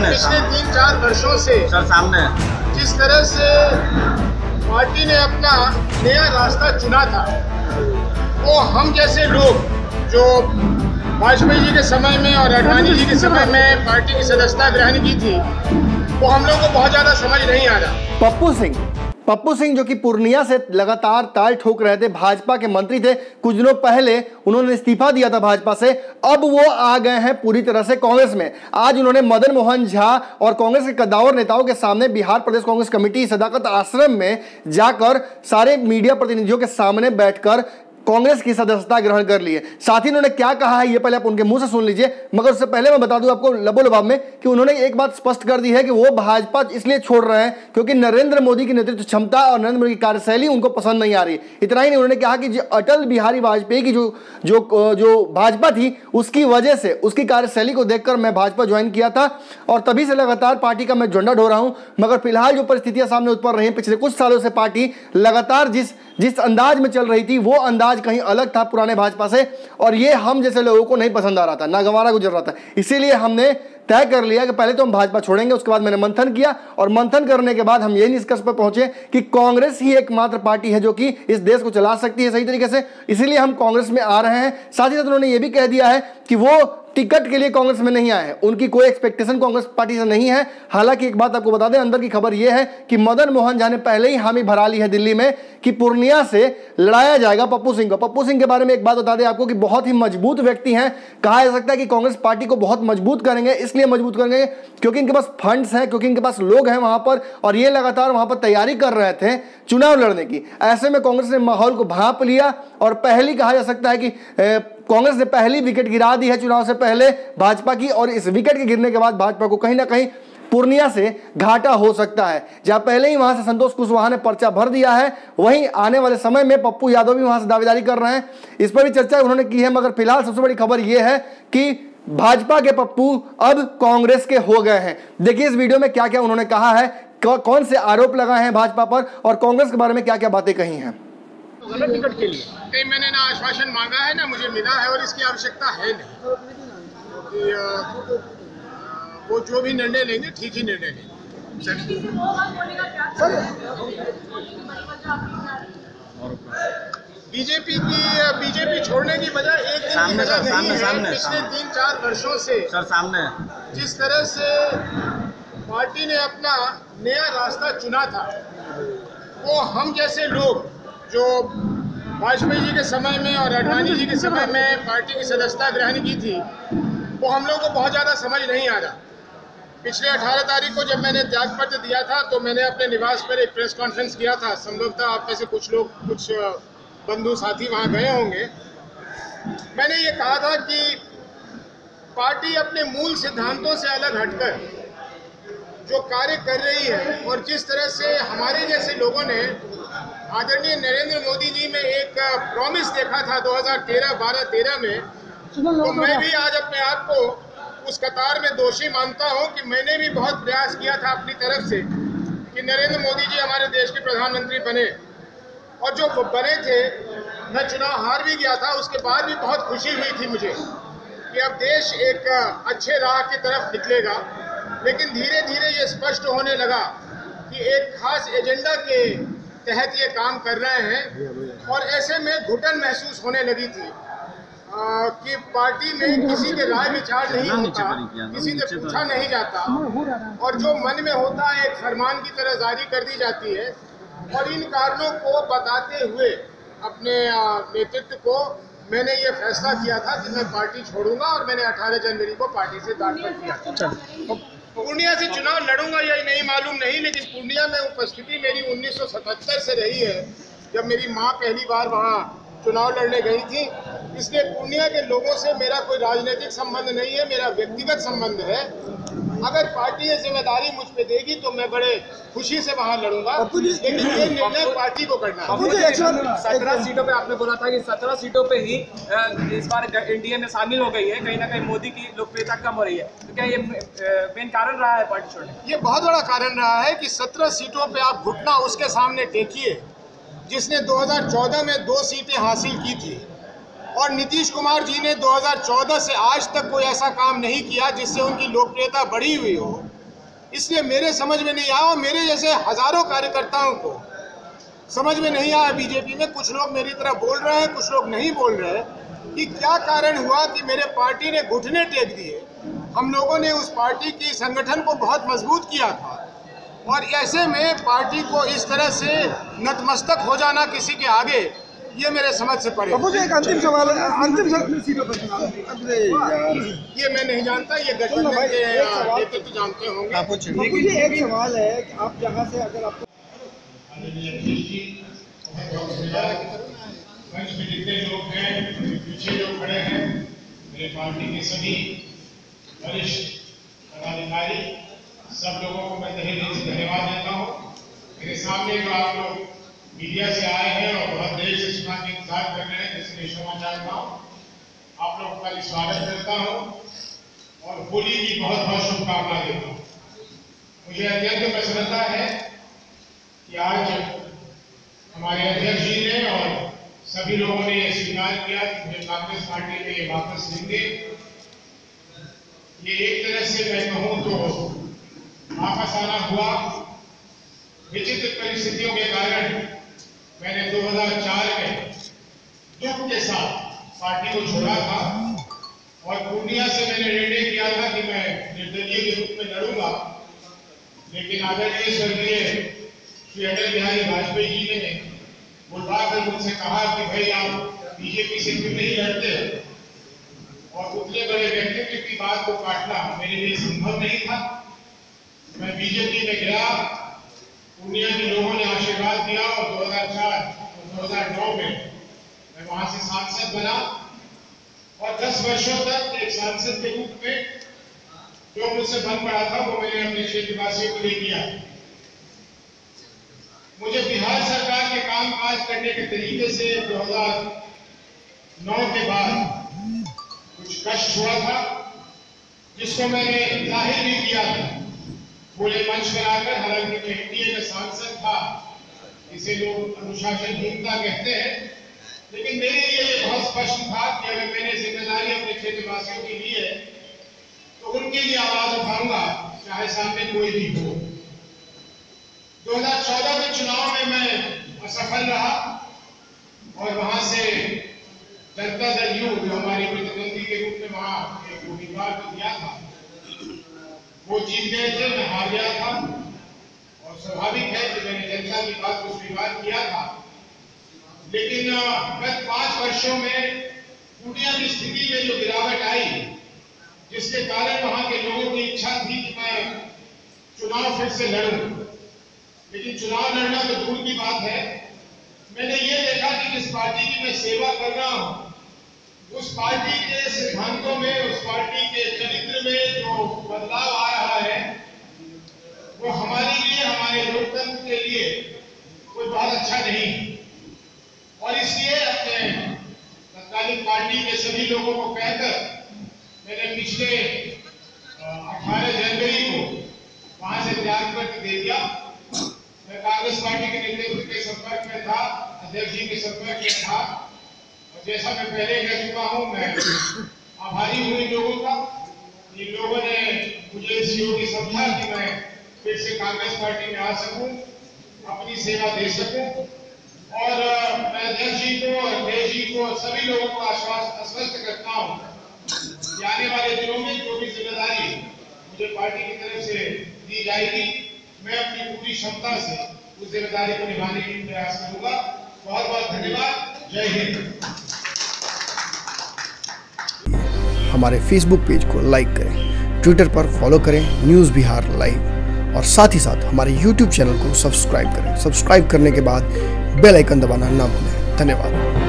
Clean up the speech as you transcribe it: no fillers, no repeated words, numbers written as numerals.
पिछले 3-4 वर्षों से सामने जिस तरह से पार्टी ने अपना नया रास्ता चुना था, वो हम जैसे लोग जो वाजपेयी जी के समय में और अडवाणी जी के समय में पार्टी की सदस्यता ग्रहण की थी, वो हम लोग को बहुत ज़्यादा समझ नहीं आ रहा। पप्पू सिंह जो कि पूर्णिया से लगातार ताल ठोक रहे थे, भाजपा के मंत्री थे, कुछ दिनों पहले उन्होंने इस्तीफा दिया था भाजपा से, अब वो आ गए हैं पूरी तरह से कांग्रेस में। आज उन्होंने मदन मोहन झा और कांग्रेस के कद्दावर नेताओं के सामने बिहार प्रदेश कांग्रेस कमेटी सदाकत आश्रम में जाकर सारे मीडिया प्रतिनिधियों के सामने बैठकर कांग्रेस की सदस्यता ग्रहण कर ली है। साथ ही उन्होंने क्या कहा है ये पहले आप उनके मुंह से सुन लीजिए, मगर उससे पहले मैं बता दूं आपको लबोलबाब में कि उन्होंने एक बात स्पष्ट कर दी है कि वो भाजपा इसलिए छोड़ रहे हैं क्योंकि नरेंद्र मोदी की नेतृत्व क्षमता और नरेंद्र मोदी की कार्यशैली उनको पसंद नहीं आ रही। इतना ही नहीं, उन्होंने कहा कि जो अटल बिहारी वाजपेयी की जो भाजपा थी उसकी वजह से, उसकी कार्यशैली को देखकर मैं भाजपा ज्वाइन किया था और तभी से लगातार पार्टी का मैं झंडा ढो रहा हूं। मगर फिलहाल जो परिस्थितियां सामने उत्पन्न रही, पिछले कुछ सालों से पार्टी लगातार जिस अंदाज में चल रही थी वो अंदाज कहीं अलग था पुराने भाजपा से, और ये हम जैसे लोगों को नहीं पसंद आ रहा था, नागवारा गुजर रहा था। इसीलिए हमने तय कर लिया कि पहले तो हम भाजपा छोड़ेंगे। उसके बाद मैंने मंथन किया और मंथन करने के बाद हम यही निष्कर्ष पर पहुंचे कि कांग्रेस ही एकमात्र पार्टी है जो कि इस देश को चला सकती है सही तरीके से, इसीलिए हम कांग्रेस में आ रहे हैं। साथ ही साथ उन्होंने ये भी कह दिया है कि वो टिकट के लिए कांग्रेस में नहीं आए हैं, उनकी कोई एक्सपेक्टेशन कांग्रेस पार्टी से नहीं है। हालांकि एक बात आपको बता दें, अंदर की खबर यह है कि मदन मोहन झा ने पहले ही हामी भरा ली है दिल्ली में कि पूर्णिया से लड़ाया जाएगा पप्पू सिंह को। पप्पू सिंह के बारे में एक बात बता दें आपको कि बहुत ही मजबूत व्यक्ति हैं, कहा जा सकता है कि कांग्रेस पार्टी को बहुत मजबूत करेंगे। इसलिए मजबूत करेंगे क्योंकि इनके पास फंड्स हैं, क्योंकि इनके पास लोग हैं वहां पर, और ये लगातार वहां पर तैयारी कर रहे थे चुनाव लड़ने की। ऐसे में कांग्रेस ने माहौल को भांप लिया और पहली कहा जा सकता है कि कांग्रेस ने पहली विकेट गिरा दी है चुनाव से पहले भाजपा की, और इस विकेट के गिरने के बाद भाजपा को कहीं ना कहीं पूर्णिया से घाटा हो सकता है। जहां पहले ही वहां से संतोष कुशवाहा ने पर्चा भर दिया है, वहीं आने वाले समय में पप्पू यादव भी वहां से दावेदारी कर रहे हैं। इस पर भी चर्चा उन्होंने की है, मगर फिलहाल सबसे बड़ी खबर यह है कि भाजपा के पप्पू अब कांग्रेस के हो गए हैं। देखिए इस वीडियो में क्या क्या उन्होंने कहा है, कौन से आरोप लगाए हैं भाजपा पर और कांग्रेस के बारे में क्या क्या बातें कही हैं। टिकट के लिए नहीं, मैंने ना आश्वासन मांगा है ना मुझे मिला है, और इसकी आवश्यकता है नहीं कि वो जो भी निर्णय लेंगे ठीक ही निर्णय लेंगे। बीजेपी छोड़ने की वजह एक दिन की वजह नहीं है। पिछले 3-4 वर्षों से जिस तरह से पार्टी ने अपना नया रास्ता चुना था, वो हम जैसे लोग जो वाजपेयी जी के समय में और अडवाणी जी के समय में पार्टी की सदस्यता ग्रहण की थी, वो हम लोग को बहुत ज़्यादा समझ नहीं आ रहा। पिछले 18 तारीख को जब मैंने त्यागपत्र दिया था तो मैंने अपने निवास पर एक प्रेस कॉन्फ्रेंस किया था। संभवतः आप में से कुछ लोग, कुछ बंधु साथी वहाँ गए होंगे। मैंने ये कहा था कि पार्टी अपने मूल सिद्धांतों से अलग हटकर जो कार्य कर रही है, और जिस तरह से हमारे जैसे लोगों ने आदरणीय नरेंद्र मोदी जी में एक प्रॉमिस देखा था 2013 में, तो मैं भी आज अपने आप को उस कतार में दोषी मानता हूं कि मैंने भी बहुत प्रयास किया था अपनी तरफ से कि नरेंद्र मोदी जी हमारे देश के प्रधानमंत्री बने, और जो बने थे, मैं चुनाव हार भी गया था, उसके बाद भी बहुत खुशी हुई थी मुझे कि अब देश एक अच्छे राह की तरफ निकलेगा। लेकिन धीरे धीरे ये स्पष्ट होने लगा कि एक खास एजेंडा के तहत ये काम कर रहे हैं, और ऐसे में घुटन महसूस होने लगी थी कि पार्टी में किसी के राय विचार नहीं होता, किसी से पूछा नहीं जाता, और जो मन में होता है एक फरमान की तरह जारी कर दी जाती है। और इन कारणों को बताते हुए अपने नेतृत्व को मैंने ये फैसला किया था कि मैं पार्टी छोड़ूंगा, और मैंने 18 जनवरी को पार्टी से त्यागपत्र किया था। पूर्णिया से चुनाव लड़ूंगा या नहीं मालूम नहीं, लेकिन पूर्णिया में उपस्थिति मेरी 1977 से रही है, जब मेरी माँ पहली बार वहाँ चुनाव लड़ने गई थी। इसलिए पूर्णिया के लोगों से मेरा कोई राजनीतिक संबंध नहीं है, मेरा व्यक्तिगत संबंध है। अगर पार्टी ये जिम्मेदारी मुझ पे देगी तो मैं बड़े खुशी से वहाँ लड़ूंगा, लेकिन ये निर्णय पार्टी को करना है। 17 सीटों पे आपने बोला था कि 17 सीटों पे ही इस बार एनडीए में शामिल हो गई है, कहीं ना कहीं मोदी की लोकप्रियता कम हो रही है, तो क्या ये मेन कारण रहा है पार्टी छोड़ने? ये बहुत बड़ा कारण रहा है कि 17 सीटों पे आप घुटना उसके सामने टेकिए जिसने 2014 में 2 सीटें हासिल की थी, और नीतीश कुमार जी ने 2014 से आज तक कोई ऐसा काम नहीं किया जिससे उनकी लोकप्रियता बढ़ी हुई हो। इसलिए मेरे समझ में नहीं आया और मेरे जैसे हजारों कार्यकर्ताओं को समझ में नहीं आया। बीजेपी में कुछ लोग मेरी तरह बोल रहे हैं, कुछ लोग नहीं बोल रहे हैं कि क्या कारण हुआ कि मेरे पार्टी ने घुटने टेक दिए। हम लोगों ने उस पार्टी की संगठन को बहुत मजबूत किया था और ऐसे में पार्टी को इस तरह से नतमस्तक हो जाना किसी के आगे, ये मेरे समझ से परे। मुझे एक अंतिम सवाल है, अंतिम ये मैं नहीं जानता, ये गठबंधन के नेतृत्व जानते होंगे। मुझे एक सवाल है कि आप जहाँ से अगर आपको मंच में जितने लोग हैं, पीछे जो खड़े हैं, मेरे पार्टी के सभी वरिष्ठ पदाधिकारी, सब लोगों को मैं तहे दिल से धन्यवाद देता हूँ। मेरे सामने जो आप लोग मीडिया से आए हैं और बहुत देर से सुना के इंतजार कर रहे हैं, जिसके लिए क्षमा चाहता हूँ। आप लोगों का स्वागत करता हूँ और होली की बहुत बहुत शुभकामना देता हूँ। मुझे अत्यंत प्रसन्नता है कि आज हमारे अध्यक्ष जी ने और सभी लोगों ने यह स्वीकार किया कि मुझे कांग्रेस पार्टी में वापस लेंगे। ये एक तरह से मैं कहूँ तो वापस आना हुआ। विचित्र परिस्थितियों के कारण मैंने 2004 में दुख के साथ पार्टी को छोड़ा था और पूर्णिया से मैंने निर्णय किया था कि मैं निर्दलीय के रूप में लड़ूंगा, लेकिन आदरणीय स्वर्गीय श्री अटल बिहारी वाजपेयी जी ने बुलवाकर मुझसे कहा कि भाई आप बीजेपी से क्यों नहीं लड़ते, और उतने बड़े व्यक्तित्व की बात को काटना मेरे लिए संभव नहीं था। मैं बीजेपी में गया, पूर्णिया के लोगों ने आशीर्वाद दिया और 2004 और 2009 में मैं वहां से सांसद बना और 10 वर्षों तक एक सांसद के रूप में जो मुझसे बन पड़ा था वो मैंने अपने क्षेत्रवासियों के लिए किया। मुझे बिहार सरकार के काम काज करने के तरीके से 2009 के बाद कुछ कष्ट हुआ था, जिसको मैंने जाहिर भी किया था खुले मंच पर आकर। हालांकि मैं एनडीए में सांसद था, इसे लोग अनुशासनहीनता कहते हैं, लेकिन मेरे लिए ये बहुत स्पष्ट था कि अगर मैंने जिम्मेदारी अपने क्षेत्रवासियों की ली है तो उनके लिए आवाज उठाऊंगा, चाहे सामने कोई भी हो। 2014 के चुनाव में मैं असफल रहा और वहां से जनता दल यू, जो हमारे प्रतिद्वंदी के रूप में वहां एक उम्मीदवार को दिया था, वो जीत गए थे, मैं हार गया था। और स्वाभाविक है कि मैंने जनता की बात को स्वीकार किया था, लेकिन गत 5 वर्षों में पूर्णिया की स्थिति में जो गिरावट आई, जिसके कारण वहां के लोगों की इच्छा थी कि मैं चुनाव फिर से लड़ूं, लेकिन चुनाव लड़ना तो दूर की बात है। मैंने ये देखा कि जिस पार्टी की मैं सेवा कर रहा हूं, उस पार्टी के सिद्धांतों में, उस पार्टी के चरित्र में जो बदलाव आ रहा है, वो हमारे लिए, हमारे लोकतंत्र के लिए कोई बहुत अच्छा नहीं। और इसलिए अपने तत्कालीन पार्टी के सभी लोगों को कहकर मैंने पिछले 18 जनवरी को वहां से त्याग पत्र दे दिया। मैं कांग्रेस पार्टी के नेतृत्व के संपर्क में था, अध्यक्ष जी के संपर्क में था, और जैसा मैं पहले कह चुका हूं, मैं आभारी हूं इन लोगों का। इन लोगों ने मुझे इस योग्य समझा कि मैं फिर से कांग्रेस पार्टी में आ सकूं, अपनी सेवा दे सकूं। और मैं अध्यक्ष जी को, अध्यक्ष जी को, सभी लोगों को आश्वस्त करता हूं कि आने वाले दिनों में जो भी जिम्मेदारी मुझे पार्टी की तरफ से दी जाएगी, मैं अपनी पूरी क्षमता से उस जिम्मेदारी को निभाने के प्रयास करूंगा। बहुत बहुत धन्यवाद। जय हिंद। हमारे फेसबुक पेज को लाइक करें, ट्विटर पर फॉलो करें न्यूज़ बिहार लाइव, और साथ ही साथ हमारे यूट्यूब चैनल को सब्सक्राइब करें। सब्सक्राइब करने के बाद बेल आइकन दबाना ना भूलें। धन्यवाद।